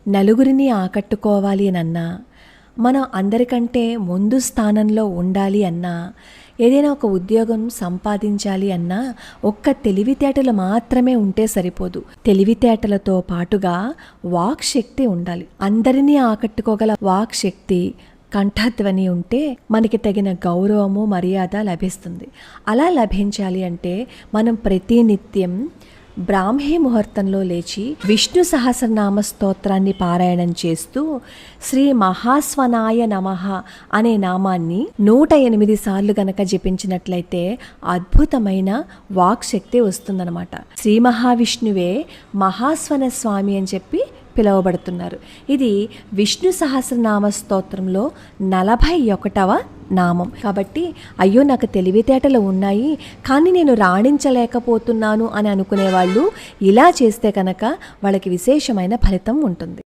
నలుగురిని ఆకట్టుకోవాలి అన్నా, మనం అందరికంటే ముందు స్థానంలో ఉండాలి అన్నా, ఏదైనా ఒక ఉద్యోగం సంపాదించాలి అన్నా ఒక్క తెలివితేటలు మాత్రమే ఉంటే సరిపోదు. తెలివితేటలతో పాటుగా వాక్ శక్తి ఉండాలి. అందరినీ ఆకట్టుకోగల వాక్ శక్తి, కంఠధ్వని ఉంటే మనకి తగిన గౌరవము, మర్యాద లభిస్తుంది. అలా లభించాలి అంటే మనం ప్రతినిత్యం బ్రాహ్మీ ముహూర్తంలో లేచి విష్ణు సహస్రనామ స్తోత్రాన్ని పారాయణం చేస్తూ శ్రీ మహాస్వనాయ నమః అనే నామాన్ని 108 సార్లు గనక జపించినట్లయితే అద్భుతమైన వాక్ శక్తి వస్తుందన్నమాట. శ్రీ మహావిష్ణువే మహాస్వన స్వామి అని చెప్పి పిలువబడుతున్నారు. ఇది విష్ణు సహస్రనామ స్తోత్రంలో 41వ నామం. కాబట్టి అయ్యో నాకు తెలివితేటలు ఉన్నాయి కానీ నేను రాణించలేకపోతున్నాను అని అనుకునే వాళ్ళు ఇలా చేస్తే కనుక వాళ్ళకి విశేషమైన ఫలితం ఉంటుంది.